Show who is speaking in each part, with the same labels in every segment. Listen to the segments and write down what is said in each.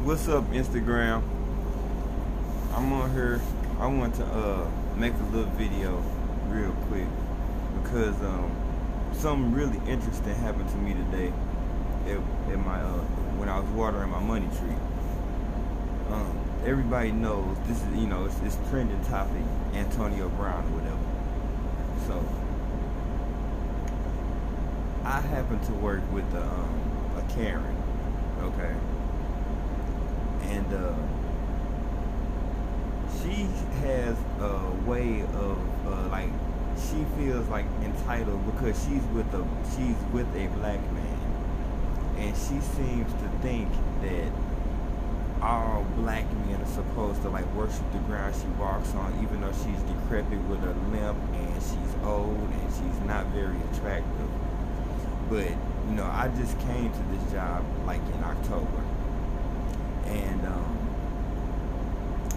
Speaker 1: What's up, Instagram? I'm on here. I want to make a little video real quick because something really interesting happened to me today at my when I was watering my money tree. Everybody knows this is it's trending topic, Antonio Brown or whatever. So I happen to work with a Karen, okay, and she has a way of like she feels like entitled because she's with a black man, and she seems to think that all black men are supposed to like worship the ground she walks on, even though she's decrepit with a limp and she's old and she's not very attractive. But I just came to this job like in October, and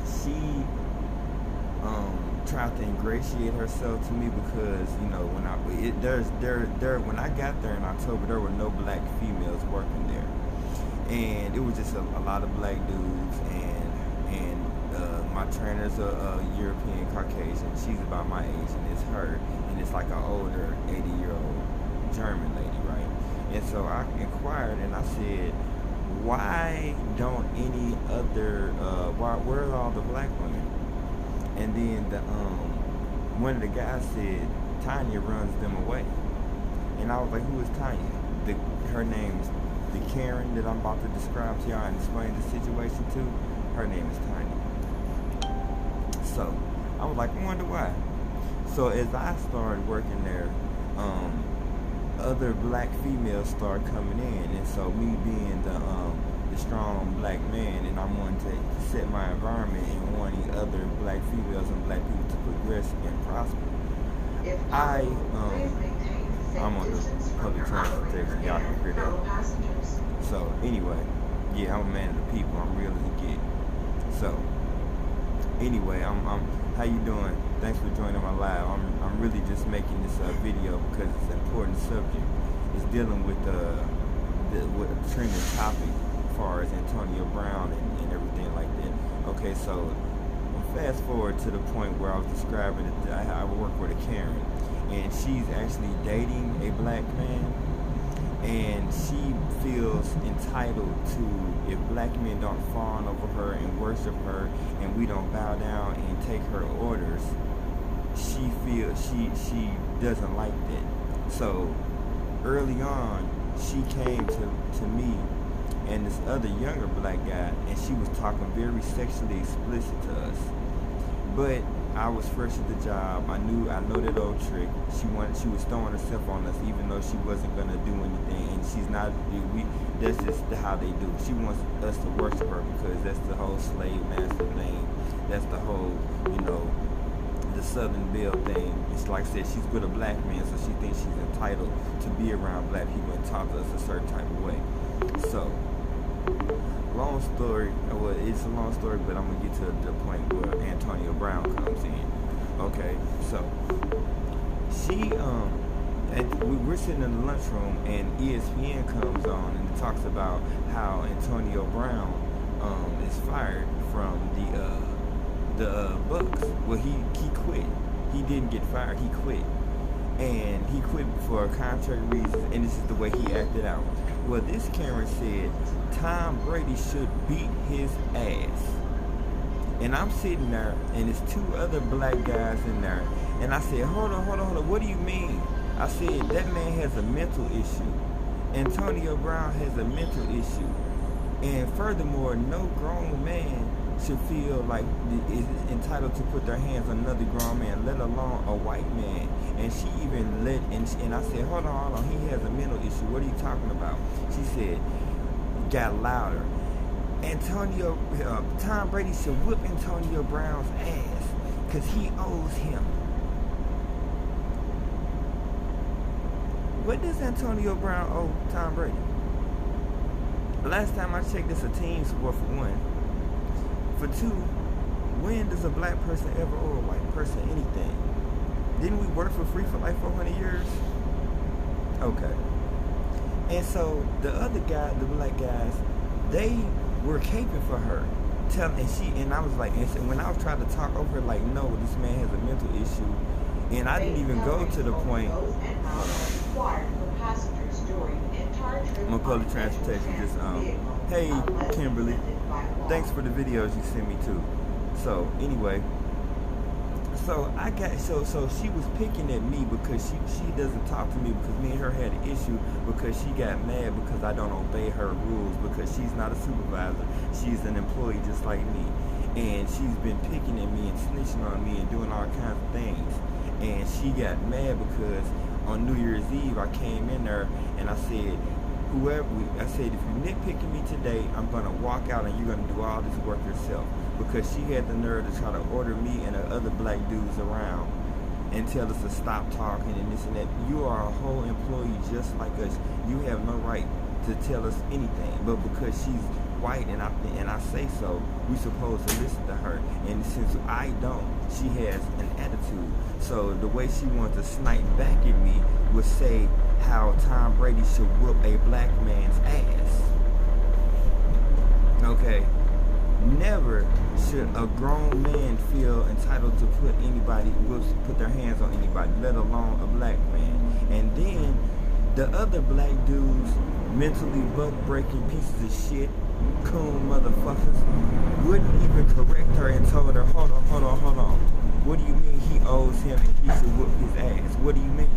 Speaker 1: she tried to ingratiate herself to me because when I got there in October, there were no black females working there, and it was just a lot of black dudes, and my trainer's a European Caucasian. She's about my age, and it's her, and it's like an older 80-year-old German lady, right? And so I inquired and I said, why don't any other where are all the black women? And then one of the guys said Tanya runs them away. And I was like, who is Tanya? Her name's the Karen that I'm about to describe to y'all and explain the situation to. Her name is Tanya. So I was like, I wonder why. So as I started working there, other black females started coming in, and so me being the strong black man, and I wanted to set my environment and wanting other black females and black people to progress and prosper. I'm on the public transportation, y'all can hear that. So anyway, yeah, I'm a man of the people. I'm real as it get. So anyway, I'm how you doing? Thanks for joining my live. I'm really just making this video because it's an important subject. It's dealing with with a trending topic as far as Antonio Brown and everything like that. Okay, so fast forward to the point where I was describing that I work with a Karen, and she's actually dating a black man, and she feels entitled to, if black men don't fawn over her and worship her and we don't bow down and take her orders, she feels she doesn't like that. So early on she came to me and this other younger black guy, and she was talking very sexually explicit to us. But I was fresh at the job. I know that old trick. She was throwing herself on us, even though she wasn't gonna do anything. And she's not. That's just how they do. She wants us to worship her because that's the whole slave master thing. That's the whole, the Southern Belle thing. It's like I said, she's with a black man, so she thinks she's entitled to be around black people and talk to us a certain type of way. So, long story, well, it's a long story, but I'm gonna get to the point where Antonio Brown comes in. Okay, so we're sitting in the lunchroom, and ESPN comes on and it talks about how Antonio Brown is fired from the Bucks. Well, he quit. He didn't get fired. He quit, and he quit for contract reasons. And this is the way he acted out. Well, this Karen said Tom Brady should beat his ass. And I'm sitting there, and there's two other black guys in there. And I said, hold on, what do you mean? I said, that man has a mental issue. Antonio Brown has a mental issue. And furthermore, no grown man should feel like is entitled to put their hands on another grown man, let alone a white man. And she even and I said, hold on, he has a mental issue. What are you talking about? She said, got louder. Tom Brady should whip Antonio Brown's ass because he owes him. What does Antonio Brown owe Tom Brady? The last time I checked, it's a team sport for one. For two, when does a black person ever owe a white person anything? Didn't we work for free for like 400 years? Okay. And so the other guy, the black guys, they were caping for her. And I was like, and so when I was trying to talk over her, like, no, this man has a mental issue. And I didn't even go to the point. My public transportation just, hey, Kimberly, thanks for the videos you sent me too. So, anyway. So she was picking at me because she doesn't talk to me because me and her had an issue because she got mad because I don't obey her rules because she's not a supervisor. She's an employee just like me. And she's been picking at me and snitching on me and doing all kinds of things. And she got mad because on New Year's Eve I came in there and I said, I said, if you nitpicking me today, I'm going to walk out and you're going to do all this work yourself. Because she had the nerve to try to order me and the other black dudes around and tell us to stop talking and this and that. You are a whole employee just like us. You have no right to tell us anything. But because she's white and I say so, we supposed to listen to her. And since I don't, she has an attitude. So the way she wants to snipe back at me would say how Tom Brady should whoop a black man's ass. Okay? Never should a grown man feel entitled to put their hands on anybody, let alone a black man. And then the other black dudes, mentally butt-breaking pieces of shit, coon motherfuckers, wouldn't even correct her and told her, hold on. What do you mean he owes him and he should whoop his ass? What do you mean?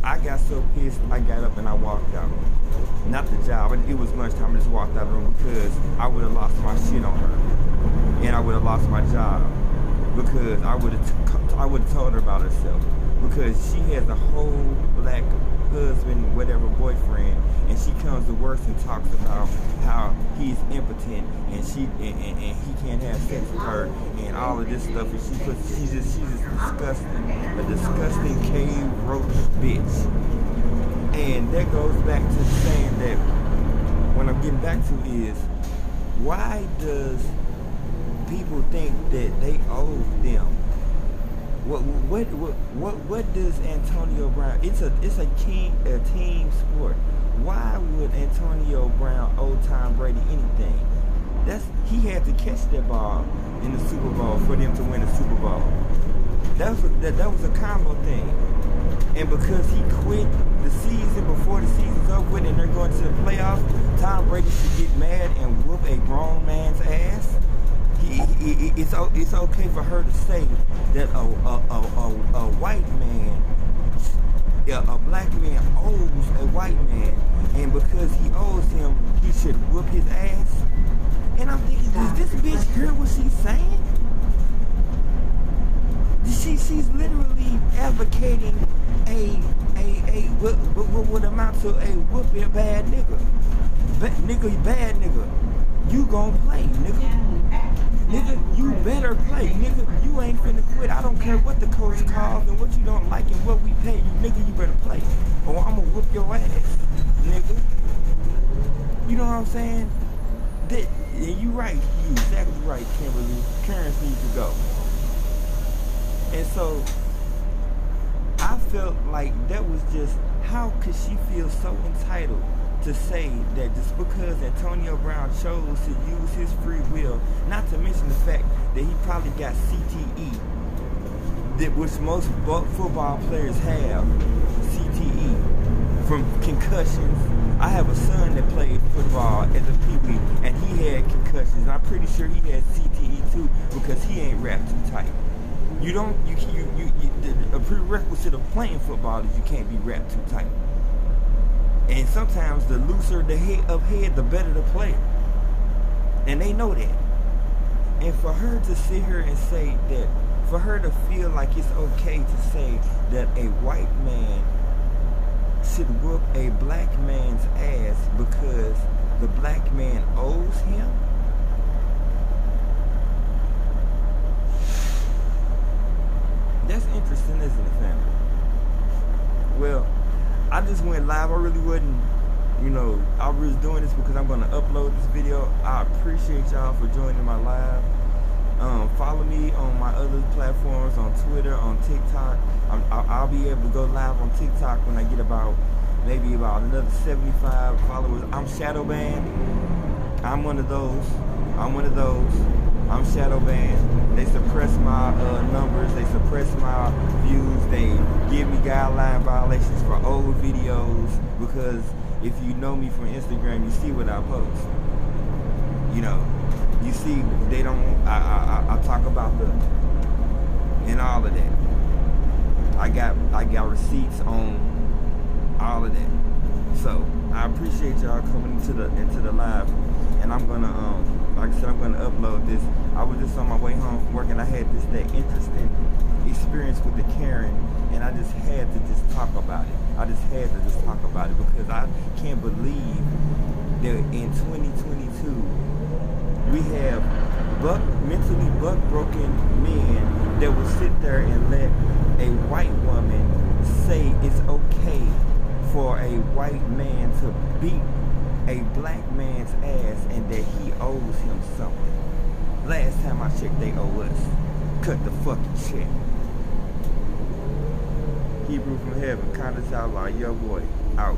Speaker 1: I got so pissed, I got up and I walked out. Not the job, it was lunchtime, I just walked out of the room because I would have lost my shit on her. And I would have lost my job because I would have told her about herself. Because she has a whole black husband, whatever, boyfriend, and she comes to work and talks about how he's impotent and he can't have sex with her and all of this stuff, and she's just disgusting, a disgusting cave roach bitch. And that goes back to saying that what I'm getting back to is, why does people think that they owe them? What does Antonio Brown? It's a team sport. Why would Antonio Brown owe Tom Brady anything? He had to catch that ball in the Super Bowl for them to win the Super Bowl. That was a combo thing. And because he quit the season before the season's over and they're going to the playoffs, Tom Brady should get mad and whoop a grown man's ass. It's okay for her to say that a white man, a black man owes a white man, and because he owes him, he should whoop his ass. And I'm thinking, does this bitch hear what she's saying? She's literally advocating what would amount to a whooping a bad nigga. Bad nigga. You gon' play, nigga. Nigga, you better play. Nigga, you ain't finna quit. I don't care what the coach calls and what you don't like and what we pay you. Nigga, you better play. Or I'm gonna whoop your ass, nigga. You know what I'm saying? And you right. You exactly right, Kimberly. Clarence needs to go. And so, I felt like that was just, how could she feel so entitled to say that just because Antonio Brown chose to use his free will, not to mention the fact that he probably got CTE, which most football players have, CTE, from concussions. I have a son that played football as a peewee, and he had concussions. And I'm pretty sure he had CTE too, because he ain't wrapped too tight. A prerequisite of playing football is you can't be wrapped too tight. And sometimes the looser the head, the better the player. And they know that. And for her to sit here and say that, for her to feel like it's okay to say that a white man should whoop a black man's ass because the black man owes him? That's interesting, isn't it, family? Well, I just went live. I really wasn't, I was doing this because I'm going to upload this video. I appreciate y'all for joining my live. Follow me on my other platforms, on Twitter, on TikTok. I'll be able to go live on TikTok when I get maybe about another 75 followers. I'm shadow banned. I'm one of those. I'm shadow banned. They suppress my numbers. They suppress my views. They give me guideline violations for old videos because if you know me from Instagram, you see what I post. You know, you see they don't. I talk about the and all of that. I got receipts on all of that. So I appreciate y'all coming into the live, and I'm gonna like I said, I'm gonna upload this. I was just on my way home from work and I had that interesting experience with the Karen, and I just had to just talk about it. I just had to just talk about it because I can't believe that in 2022 we have mentally broken men that will sit there and let a white woman say it's okay for a white man to beat a black man's ass and that he owes him something. Last time I checked, they owe us. Cut the fucking check. Hebrew from heaven, Condace Outlaw, your boy, out.